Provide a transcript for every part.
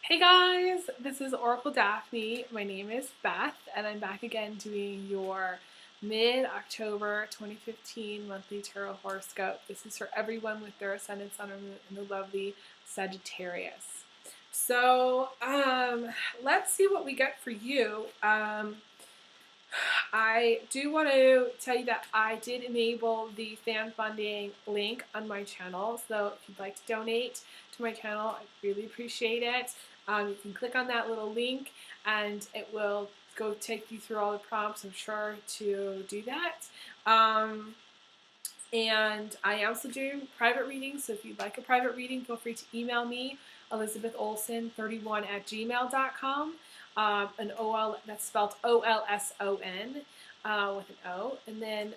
Hey guys, this is Oracle Daphne. My name is Beth, and I'm back again doing your mid-October 2015 monthly tarot horoscope. This is for everyone with their ascendant, sun, or moon in the lovely Sagittarius. So, let's see what we get for you. I do want to tell you that I did enable the fan funding link on my channel, so if you'd like to donate to my channel, I really appreciate it. You can click on that little link and it will go take you through all the prompts. I'm sure to do that. And I also do private readings, so if you'd like a private reading, feel free to email me, elizabetholson31@gmail.com. An OL, that's spelled OLSON with an O. And then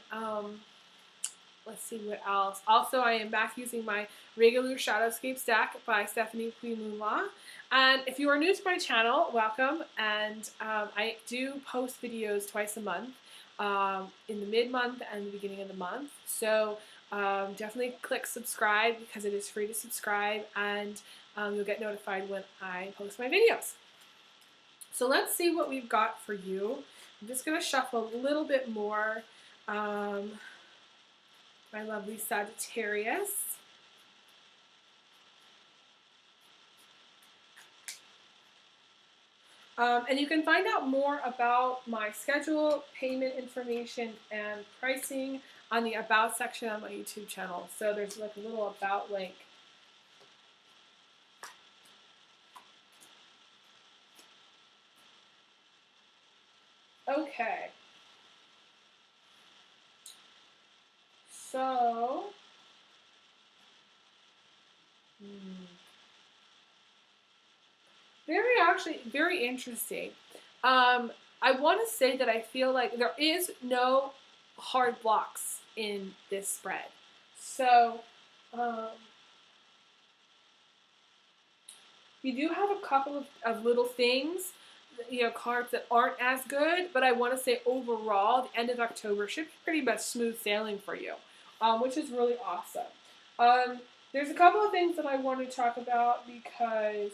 let's see what else. Also, I am back using my regular Shadowscape stack by Stephanie Quimula. And if you are new to my channel, welcome. And I do post videos twice a month, in the mid-month and the beginning of the month. So definitely click subscribe because it is free to subscribe, and you'll get notified when I post my videos. So let's see what we've got for you. I'm just going to shuffle a little bit more. My lovely Sagittarius. And you can find out more about my schedule, payment information, and pricing on the About section on my YouTube channel. So there's like a little About link. Okay. So, very interesting. I want to say that I feel like there is no hard blocks in this spread. So, you do have a couple of little things, cards that aren't as good, but I want to say overall, the end of October should be pretty much smooth sailing for you, which is really awesome. There's a couple of things that I want to talk about because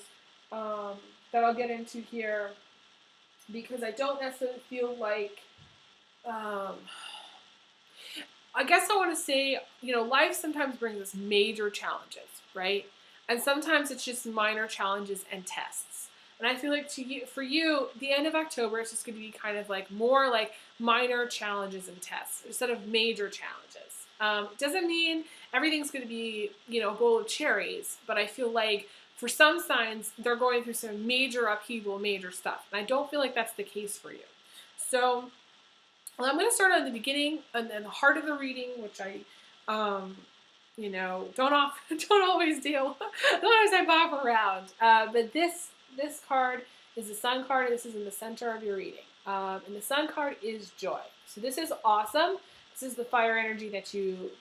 that I'll get into here, because I don't necessarily feel like, I guess I want to say, life sometimes brings us major challenges, right? And sometimes it's just minor challenges and tests. And I feel like for you, the end of October is just going to be kind of like more like minor challenges and tests instead of major challenges. Doesn't mean everything's going to be, a bowl of cherries, but I feel like for some signs, they're going through some major upheaval, major stuff. And I don't feel like that's the case for you. So, well, I'm going to start at the beginning and then the heart of the reading, which I, don't always do. Don't always I bop around. But this card is the Sun card. This is in the center of your reading. And the Sun card is joy. So this is awesome. This is the fire energy that's you.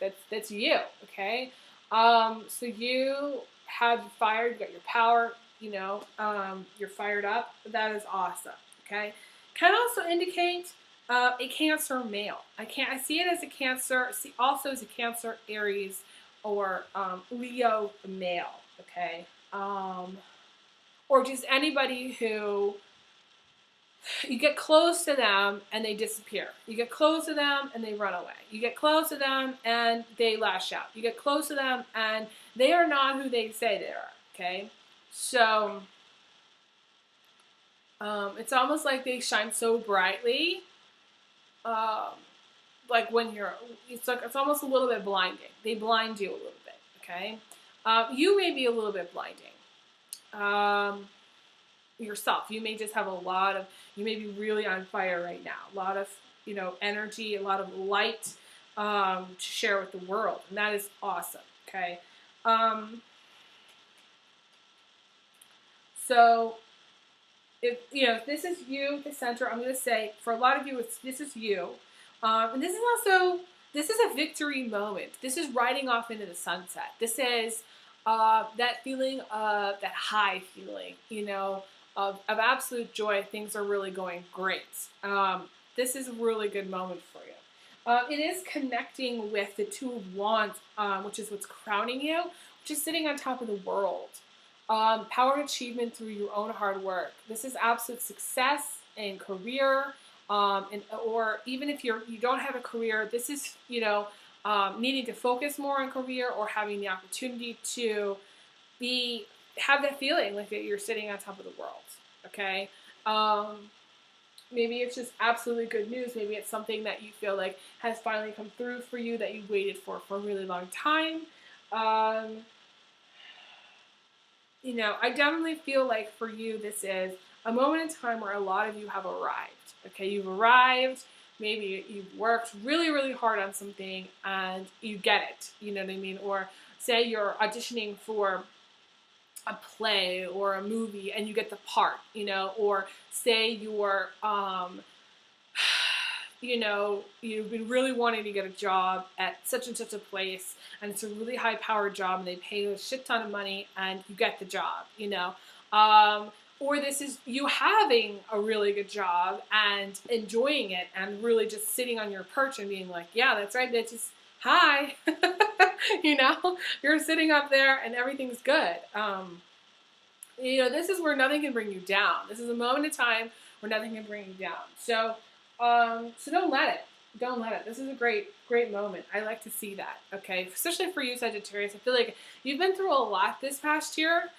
Okay. So you have fire. You got your power. You're fired up. That is awesome. Okay. Can also indicate a Cancer male. I see it as a Cancer. I see also as a Cancer, Aries, or Leo male. Okay, or just anybody who you get close to them and they disappear. You get close to them and they run away. You get close to them and they lash out. You get close to them and they are not who they say they are. Okay, so it's almost like they shine so brightly. Like when it's almost a little bit blinding. They blind you a little bit, okay? You may be a little bit blinding. Yourself. You may just have you may be really on fire right now. A lot of, energy, a lot of light to share with the world. And that is awesome, okay? So, if this is you, the center, I'm going to say, for a lot of you, this is you. And this is a victory moment. This is riding off into the sunset. This is that feeling of, that high feeling, of absolute joy. Things are really going great. This is a really good moment for you. It is connecting with the Two of Wands, which is what's crowning you, which is sitting on top of the world. Power and achievement through your own hard work. This is absolute success in career, or even if you don't have a career, this is, needing to focus more on career or having the opportunity to have that feeling like that you're sitting on top of the world. Okay. Maybe it's just absolutely good news. Maybe it's something that you feel like has finally come through for you that you waited for a really long time. I definitely feel like for you, this is a moment in time where a lot of you have arrived. Okay, you've arrived. Maybe you've worked really, really hard on something and you get it. You know what I mean? Or say you're auditioning for a play or a movie and you get the part, or say you're, you've been really wanting to get a job at such and such a place and it's a really high powered job and they pay you a shit ton of money and you get the job, or this is you having a really good job and enjoying it and really just sitting on your perch and being like, yeah, that's right, bitches. Hi. You're sitting up there and everything's good. This is where nothing can bring you down. This is a moment in time where nothing can bring you down. So don't let it. Don't let it. This is a great, great moment. I like to see that. Okay. Especially for you, Sagittarius. I feel like you've been through a lot this past year.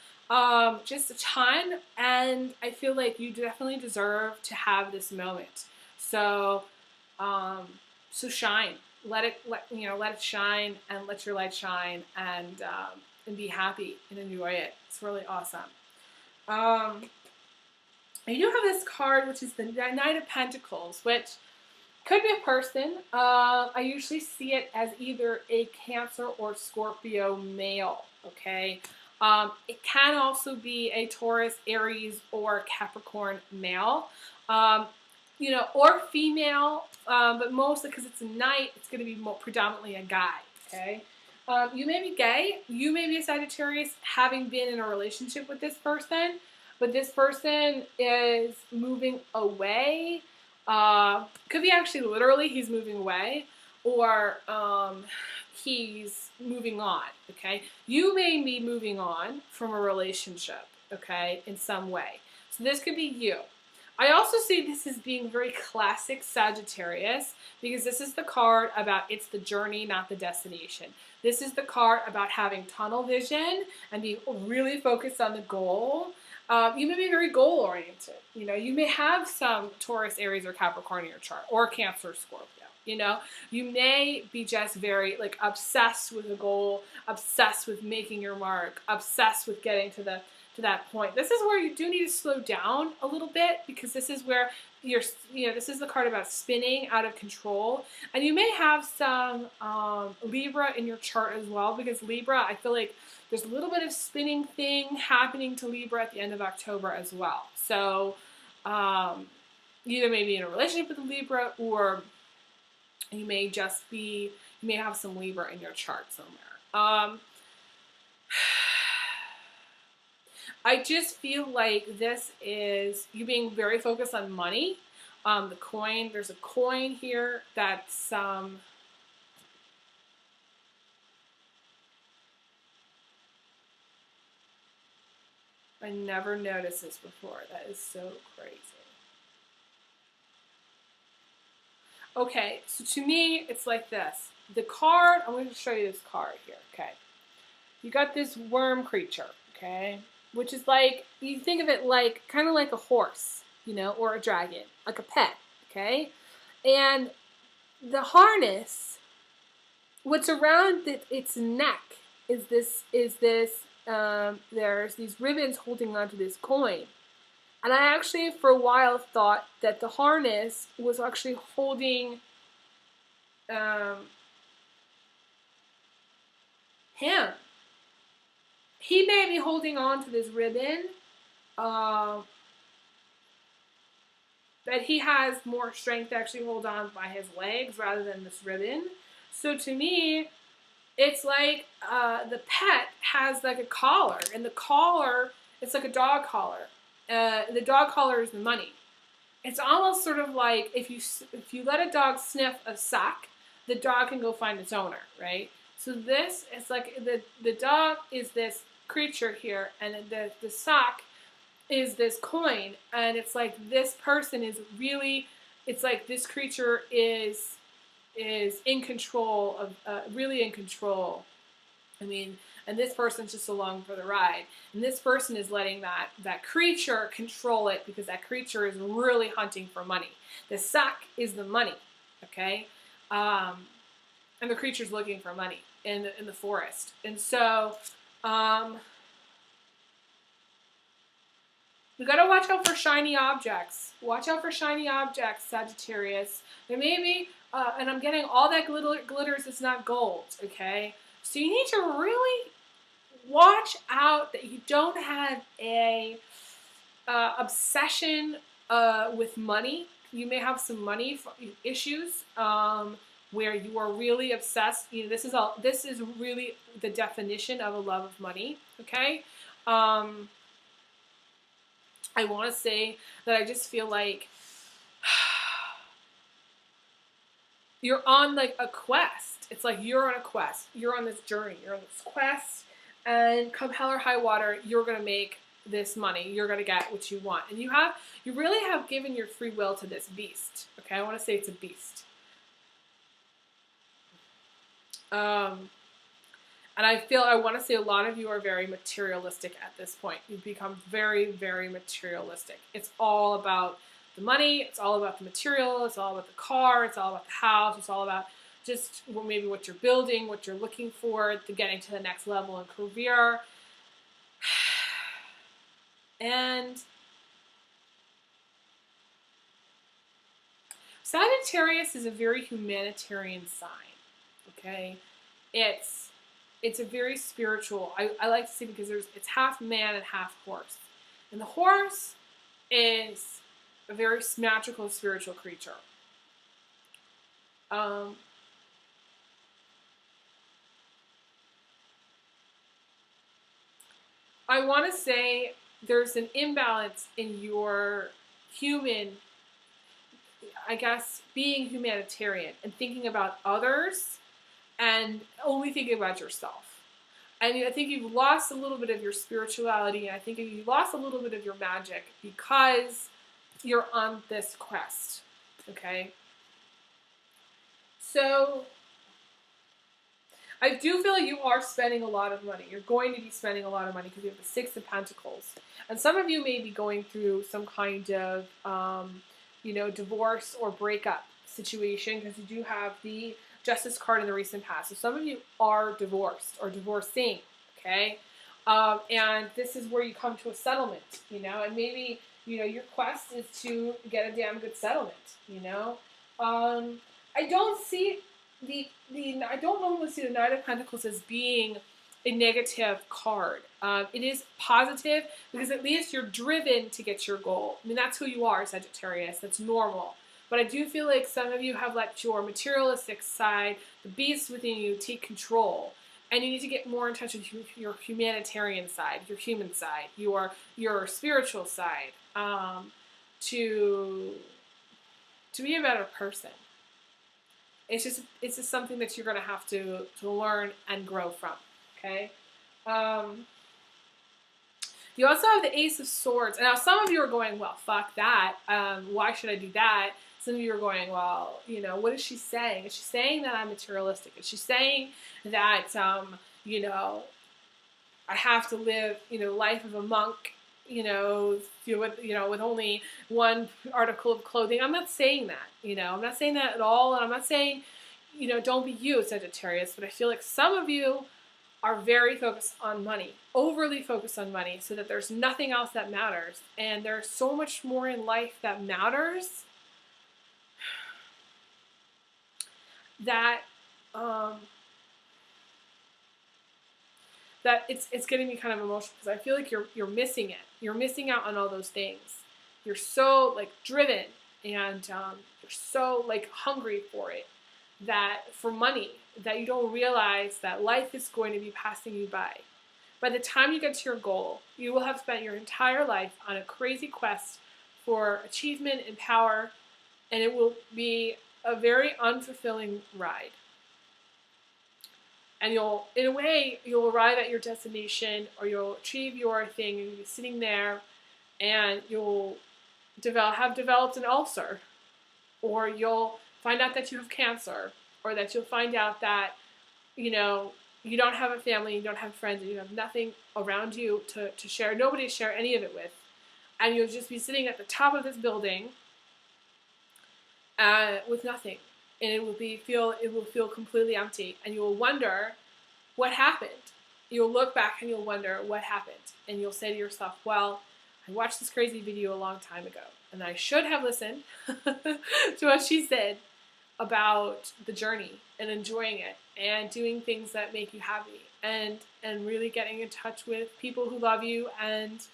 Just a ton. And I feel like you definitely deserve to have this moment. So shine. Let it shine and let your light shine and be happy and enjoy it. It's really awesome. You do have this card, which is the Knight of Pentacles, which could be a person. I usually see it as either a Cancer or Scorpio male, okay? It can also be a Taurus, Aries, or Capricorn male, or female, but mostly because it's a knight, it's going to be predominantly a guy, okay? You may be gay, you may be a Sagittarius having been in a relationship with this person, but this person is moving away. Could be actually literally he's moving away, or he's moving on, okay? You may be moving on from a relationship, okay, in some way. So this could be you. I also see this as being very classic Sagittarius because this is the card about it's the journey, not the destination. This is the card about having tunnel vision and being really focused on the goal. You may be very goal-oriented. You may have some Taurus, Aries, or Capricorn in your chart, or Cancer, Scorpio. You may be just very obsessed with a goal, obsessed with making your mark, obsessed with getting to that point. This is where you do need to slow down a little bit because this is where this is the card about spinning out of control. And you may have some Libra in your chart as well because Libra, I feel like there's a little bit of spinning thing happening to Libra at the end of October as well. So either may be in a relationship with a Libra or you may have some Libra in your chart somewhere. I just feel like this is you being very focused on money. The coin, there's a coin here that's I never noticed this before. That is so crazy. Okay, so to me, it's like this. The card, I'm going to show you this card here, okay? You got this worm creature, okay? Which is like, you think of it like, kind of like a horse, or a dragon, like a pet, okay? And the harness, what's around its neck is there's these ribbons holding onto this coin. And I actually, for a while, thought that the harness was actually holding him. He may be holding on to this ribbon, but he has more strength to actually hold on by his legs rather than this ribbon. So to me, it's like the pet has like a collar, and the collar, it's like a dog collar. The dog collar is the money. It's almost sort of like if you let a dog sniff a sack, the dog can go find its owner, right? So this is like the dog is this creature here, and the sock is this coin, and it's like this person is really, it's like this creature is in control of, really in control. I mean, and this person's just along for the ride, and this person is letting that creature control it, because that creature is really hunting for money. The sock is the money, okay, and the creature's looking for money in the forest, and so. You gotta watch out for shiny objects. Watch out for shiny objects, Sagittarius. There may be, and I'm getting all that glitters is not gold, okay? So you need to really watch out that you don't have a obsession with money. You may have some money issues where you are really obsessed. You know, this is really the definition of a love of money, okay? I want to say that I just feel like you're on like a quest. It's like you're on a quest. You're on this journey. You're on this quest, and come hell or high water, you're gonna make this money. You're gonna get what you want, and you really have given your free will to this beast. Okay, I want to say it's a beast. And I want to say a lot of you are very materialistic at this point. You've become very, very materialistic. It's all about the money. It's all about the material. It's all about the car. It's all about the house. It's all about just maybe what you're building, what you're looking for, getting to the next level in career. And Sagittarius is a very humanitarian sign, okay? It's a very spiritual, I like to see, because it's half man and half horse. And the horse is a very magical spiritual creature. I want to say there's an imbalance in your human, I guess, being humanitarian and thinking about others and only thinking about yourself. And I think you've lost a little bit of your spirituality, and I think you lost a little bit of your magic because you're on this quest, okay? So I do feel like you are spending a lot of money. You're going to be spending a lot of money because you have the Six of Pentacles. And some of you may be going through some kind of, divorce or breakup situation, because you do have the Justice card in the recent past. So some of you are divorced or divorcing, okay? And this is where you come to a settlement, and maybe, your quest is to get a damn good settlement, I don't see I don't normally see the Knight of Pentacles as being a negative card. It is positive because at least you're driven to get your goal. I mean, that's who you are, Sagittarius. That's normal. But I do feel like some of you have let your materialistic side, the beast within you, take control. And you need to get more in touch with your humanitarian side, your human side, your spiritual side, to be a better person. It's just something that you're going to have to learn and grow from, okay? You also have the Ace of Swords. Now, some of you are going, well, fuck that. Why should I do that? Some of you are going, well, what is she saying? Is she saying that I'm materialistic? Is she saying that, I have to live, life of a monk, with only one article of clothing? I'm not saying that, I'm not saying that at all. And I'm not saying, don't be you, Sagittarius. But I feel like some of you are very focused on money, overly focused on money, so that there's nothing else that matters. And there's so much more in life that matters that that it's getting me kind of emotional, because I feel like you're missing it. You're missing out on all those things. You're so driven, and you're so hungry for it, for money, that you don't realize that life is going to be passing you by. By the time you get to your goal, you will have spent your entire life on a crazy quest for achievement and power, and it will be a very unfulfilling ride. And you'll, in a way, you'll arrive at your destination, or you'll achieve your thing, and you'll be sitting there, and you'll have developed an ulcer, or you'll find out that you have cancer, or that you'll find out that, you don't have a family, you don't have friends, and you have nothing around you to share, nobody to share any of it with. And you'll just be sitting at the top of this building with nothing. And it will feel completely empty. And you will wonder what happened. You'll look back and you'll wonder what happened. And you'll say to yourself, well, I watched this crazy video a long time ago, and I should have listened to what she said about the journey and enjoying it and doing things that make you happy, and really getting in touch with people who love you, and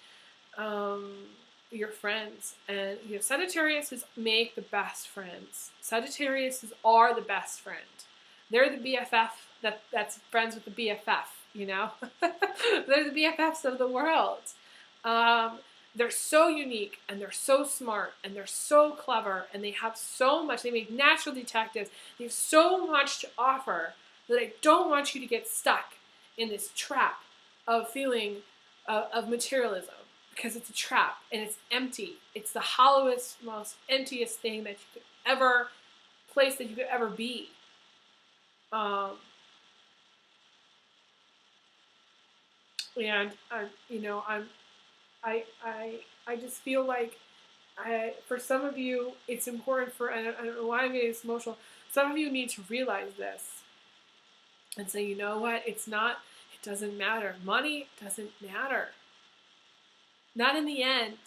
your friends. And Sagittarius make the best friends. Sagittarius are the best friend. They're the BFF that's friends with the BFF, They're the BFFs of the world. They're so unique, and they're so smart, and they're so clever, and they have so much. They make natural detectives. They have so much to offer that I don't want you to get stuck in this trap of feeling of materialism, because it's a trap, and it's empty. It's the hollowest, most emptiest thing that you could ever, place that you could ever be. And I just feel like, for some of you, it's important I don't know why I'm getting this emotional. Some of you need to realize this and say, you know what? It doesn't matter. Money doesn't matter. Not in the end.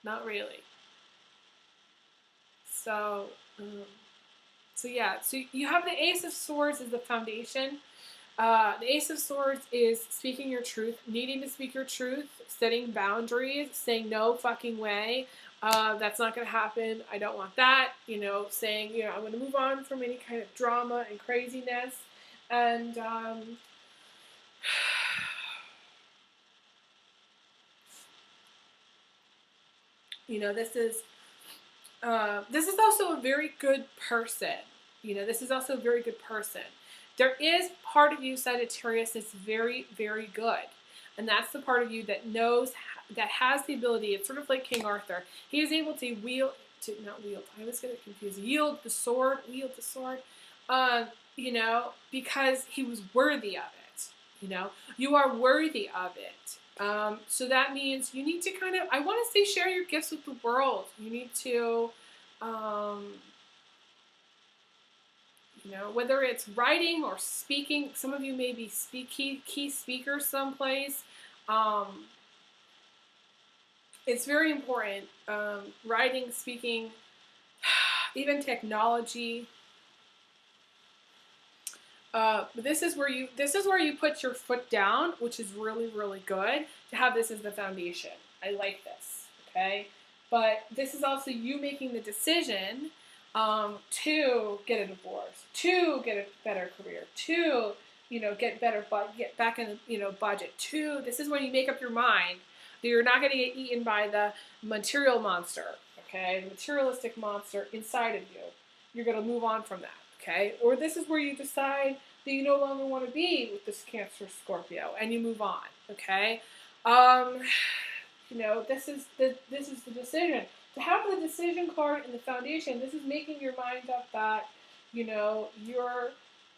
Not really. So yeah. So you have the Ace of Swords as the foundation. The Ace of Swords is speaking your truth, needing to speak your truth, setting boundaries, saying no fucking way, that's not going to happen, I don't want that, saying, I'm going to move on from any kind of drama and craziness, and, this is also a very good person. This is also a very good person. There is part of you, Sagittarius, that's very, very good. And that's the part of you that knows, that has the ability. It's sort of like King Arthur. He is able to yield the sword, because he was worthy of it. You are worthy of it. So that means you need to I want to say, share your gifts with the world. You need to, whether it's writing or speaking. Some of you may be key speakers someplace. It's very important. Writing, speaking, even technology. But this is where you put your foot down, which is really, really good to have this as the foundation. I like this. Okay, but this is also you making the decision to get a divorce, to get a better career, to get back in budget. This is when you make up your mind that you're not going to get eaten by the material monster, okay, the materialistic monster inside of you. You're going to move on from that, okay? Or this is where you decide that you no longer want to be with this Cancer Scorpio, and you move on, okay? This is the decision. To have the decision card in the foundation, this is making your mind up that, you're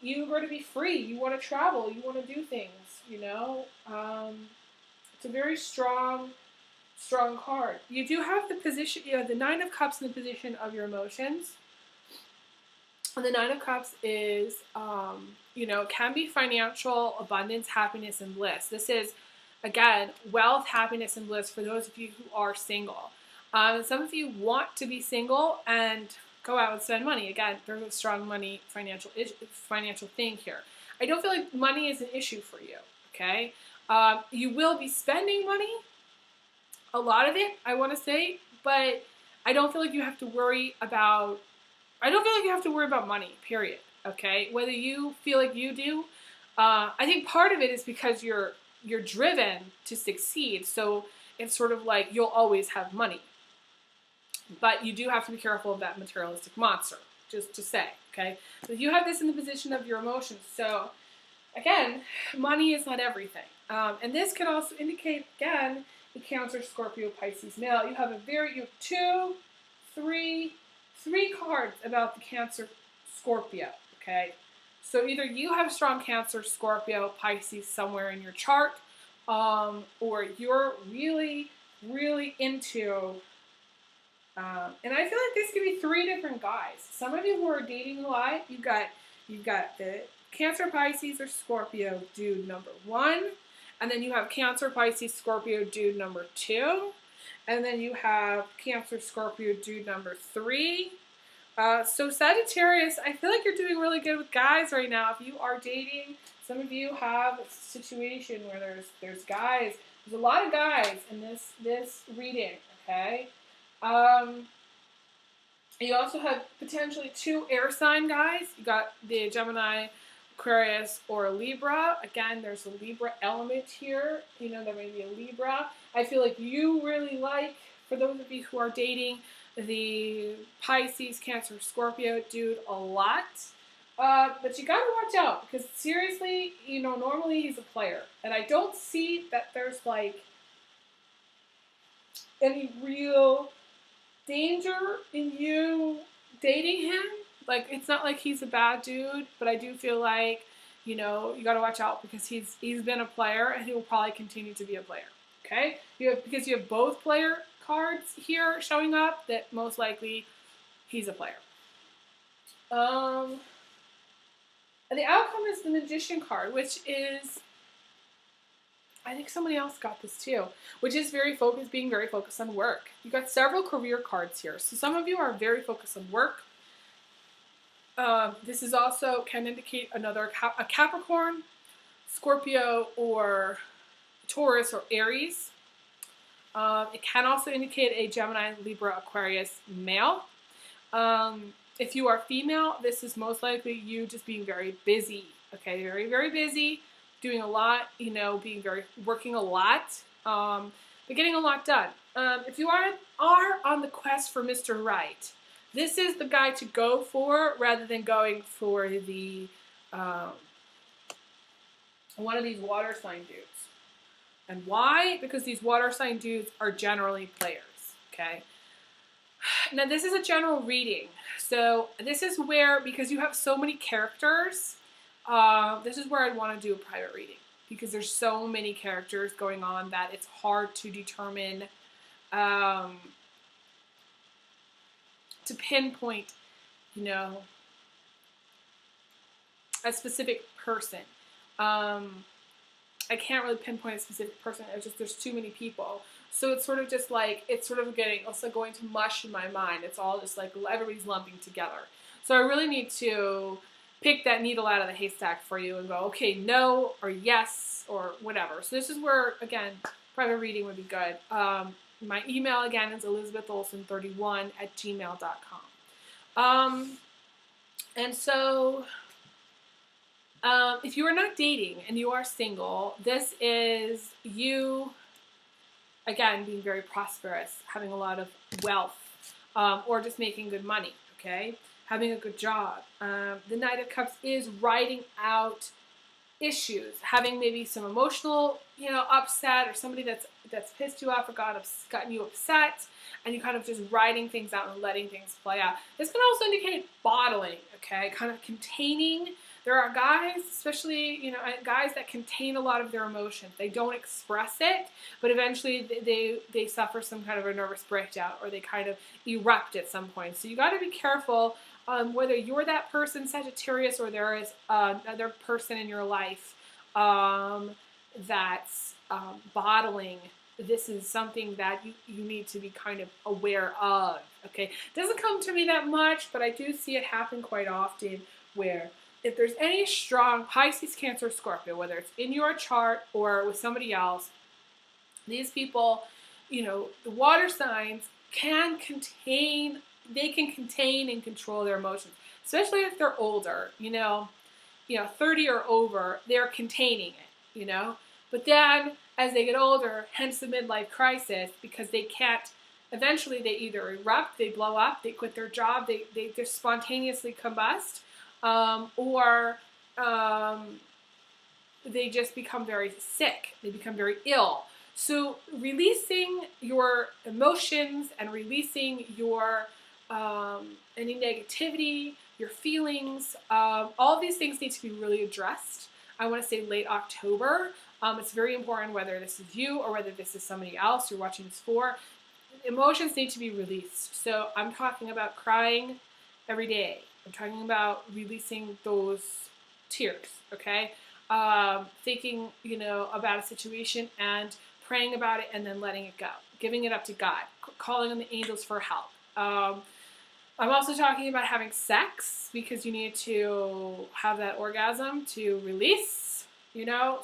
going to be free. You want to travel. You want to do things, It's a very strong card. You do have the position, the Nine of Cups in the position of your emotions. And the Nine of Cups is, can be financial abundance, happiness, and bliss. This is, again, wealth, happiness, and bliss for those of you who are single. Some of you want to be single and go out and spend money. Again, there's a strong money financial thing here. I don't feel like money is an issue for you, okay? You will be spending money, a lot of it, I want to say, but I don't feel like you have to worry about money, period, okay? Whether you feel like you do, I think part of it is because you're driven to succeed, so it's sort of like you'll always have money. But you do have to be careful of that materialistic monster, just to say, okay? So you have this in the position of your emotions. So again, money is not everything. And this can also indicate, again, the Cancer, Scorpio, Pisces male. You have two, three cards about the Cancer, Scorpio, okay? So either you have strong Cancer, Scorpio, Pisces somewhere in your chart, or you're really, really into, and I feel like this could be three different guys. Some of you who are dating a lot, you've got the Cancer, Pisces, or Scorpio dude number 1, and then you have Cancer, Pisces, Scorpio dude number 2, and then you have Cancer, Scorpio dude number 3. So Sagittarius, I feel like you're doing really good with guys right now. If you are dating, some of you have a situation where there's guys. There's a lot of guys in this reading, okay? You also have potentially 2 air sign guys. You got the Gemini, Aquarius, or Libra. Again, there's a Libra element here. You know, there may be a Libra. I feel like you really like, for those of you who are dating, the Pisces, Cancer, Scorpio dude a lot. But you gotta watch out, because seriously, you know, normally he's a player. And I don't see that there's like any real danger in you dating him. Like, it's not like he's a bad dude, but I do feel like, you know, you gotta watch out, because he's been a player and he will probably continue to be a player. Okay? Because you have both player cards here showing up, that most likely he's a player. And the outcome is the Magician card, which is, I think somebody else got this too, which is being very focused on work. You got several career cards here. So some of you are very focused on work. This is also can indicate a Capricorn, Scorpio, or Taurus, or Aries. It can also indicate a Gemini, Libra, Aquarius male. If you are female, this is most likely you just being very busy. Okay, very, very busy, doing a lot, you know, working a lot, but getting a lot done. If you are on the quest for Mr. Right, this is the guy to go for, rather than going for the one of these water sign dudes. And why? Because these water sign dudes are generally players, okay? Now, this is a general reading. So this is where, because you have so many characters, this is where I'd want to do a private reading. Because there's so many characters going on that it's hard to determine, to pinpoint, you know, a specific person. I can't really pinpoint a specific person. It's just there's too many people. So it's sort of just like, it's sort of going to mush in my mind. It's all just like everybody's lumping together. So I really need to pick that needle out of the haystack for you and go, okay, no, or yes, or whatever. So this is where, again, private reading would be good. My email, again, is elizabetholson31@gmail.com. And so, if you are not dating and you are single, this is you, again, being very prosperous, having a lot of wealth, or just making good money, okay? Having a good job. The Knight of Cups is writing out issues, having maybe some emotional, you know, upset, or somebody that's pissed you off or gotten you upset, and you kind of just writing things out and letting things play out. This can also indicate bottling, okay? Kind of containing. There are guys, especially, you know, guys that contain a lot of their emotions. They don't express it, but eventually they suffer some kind of a nervous breakdown, or they kind of erupt at some point. So you got to be careful whether you're that person, Sagittarius, or there is another person in your life that's bottling. This is something that you need to be kind of aware of, okay? It doesn't come to me that much, but I do see it happen quite often, where if there's any strong Pisces, Cancer, Scorpio, whether it's in your chart or with somebody else, these people, you know, the water signs can contain and control their emotions, especially if they're older, you know, 30 or over, they're containing it, you know. But then as they get older, hence the midlife crisis, because they can't, eventually they either erupt, they blow up, they quit their job, they just spontaneously combust, or they just become very sick. They become very ill. So releasing your emotions and releasing your any negativity, your feelings, all of these things need to be really addressed. I want to say late October. It's very important whether this is you or whether this is somebody else you're watching this for. Emotions need to be released. So I'm talking about crying every day. I'm talking about releasing those tears, okay? Thinking, about a situation and praying about it and then letting it go. Giving it up to God. Calling on the angels for help. I'm also talking about having sex because you need to have that orgasm to release,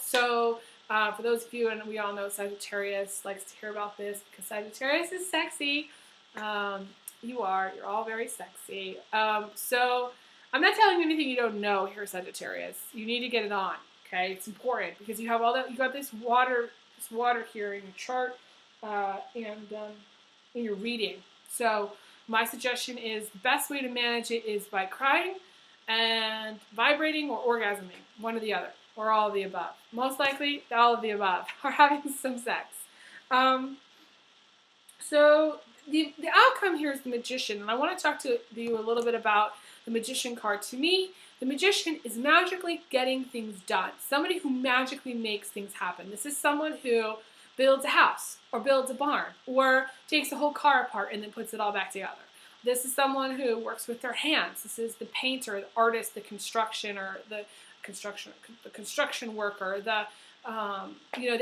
So for those of you, and we all know Sagittarius likes to hear about this because Sagittarius is sexy. You're all very sexy. So I'm not telling you anything you don't know here, Sagittarius. You need to get it on, okay? It's important because you have you got this water here in your chart and in your reading. So my suggestion is the best way to manage it is by crying and vibrating or orgasming, one or the other, or all of the above. Most likely, all of the above, or having some sex. So the outcome here is the Magician, and I want to talk to you a little bit about the Magician card. To me, the Magician is magically getting things done. Somebody who magically makes things happen. This is someone who builds a house or builds a barn or takes a whole car apart and then puts it all back together. This is someone who works with their hands. This is the painter, the artist, the construction worker, the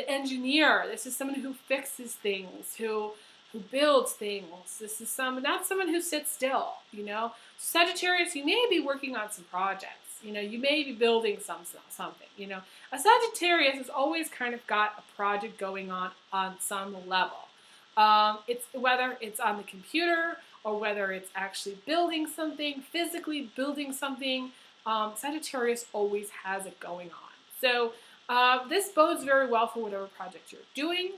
engineer. This is someone who fixes things, who builds things. This is not someone who sits still, Sagittarius, you may be working on some projects. You may be building something. A Sagittarius has always kind of got a project going on some level. It's whether it's on the computer or whether it's actually building something, physically building something. Sagittarius always has it going on. So this bodes very well for whatever project you're doing.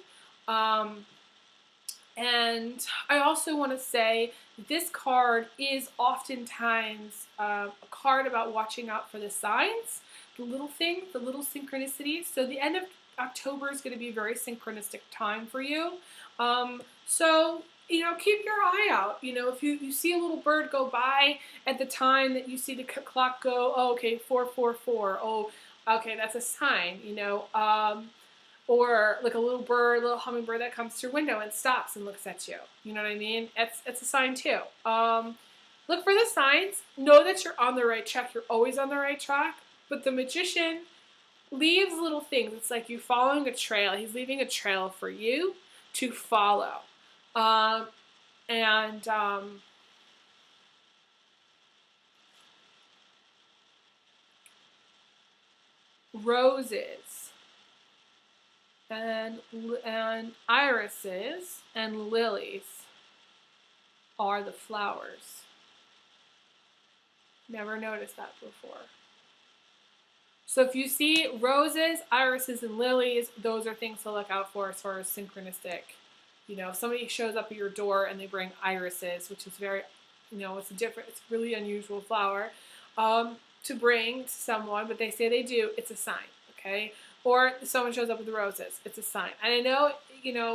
And I also want to say this card is oftentimes a card about watching out for the signs, the little things, the little synchronicities. So the end of October is going to be a very synchronistic time for you. So keep your eye out. If you see a little bird go by at the time that you see the clock go, oh, okay, 4:44. Oh, okay, that's a sign, or like a little hummingbird that comes to your window and stops and looks at you. You know what I mean? It's a sign too. Look for the signs. Know that you're on the right track. You're always on the right track. But the Magician leaves little things. It's like you're following a trail. He's leaving a trail for you to follow. Roses and irises and lilies are the flowers. Never noticed that before. So if you see roses, irises, and lilies, those are things to look out for as far as synchronistic. If somebody shows up at your door and they bring irises, which is very, it's really unusual flower to bring to someone, but they say they do, it's a sign, okay? Or someone shows up with roses, it's a sign. And I know,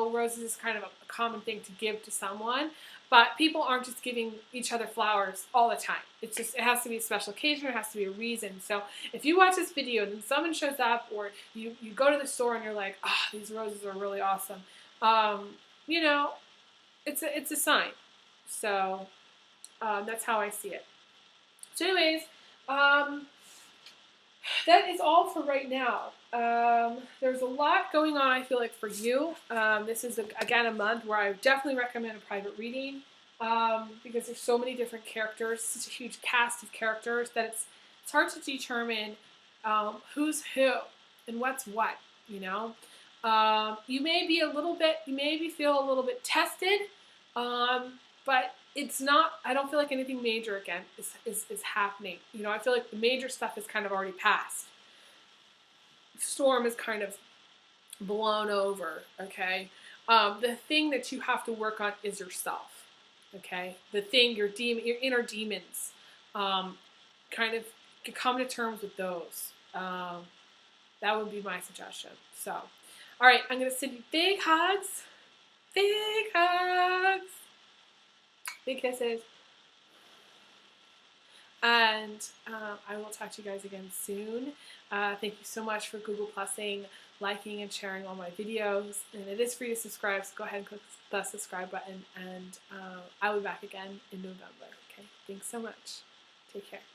roses is kind of a common thing to give to someone, but people aren't just giving each other flowers all the time. It has to be a special occasion, it has to be a reason. So if you watch this video and then someone shows up or you go to the store and you're like, these roses are really awesome, it's a sign. So that's how I see it. So anyways, that is all for right now. There's a lot going on, I feel like, for you. This is, again, a month where I definitely recommend a private reading because there's so many different characters, such a huge cast of characters that it's hard to determine who's who and what's what, You may feel a little bit tested, but it's not, I don't feel like anything major, again, is happening. I feel like the major stuff is kind of already passed. The storm is kind of blown over, okay? The thing that you have to work on is yourself, okay? The thing, your inner demons, kind of come to terms with those. That would be my suggestion. So, all right, I'm going to send you big hugs, big hugs, big kisses. And I will talk to you guys again soon. Thank you so much for Google Plusing, liking, and sharing all my videos. And it is free to subscribe, so go ahead and click the subscribe button. And I'll be back again in November. Okay, thanks so much. Take care.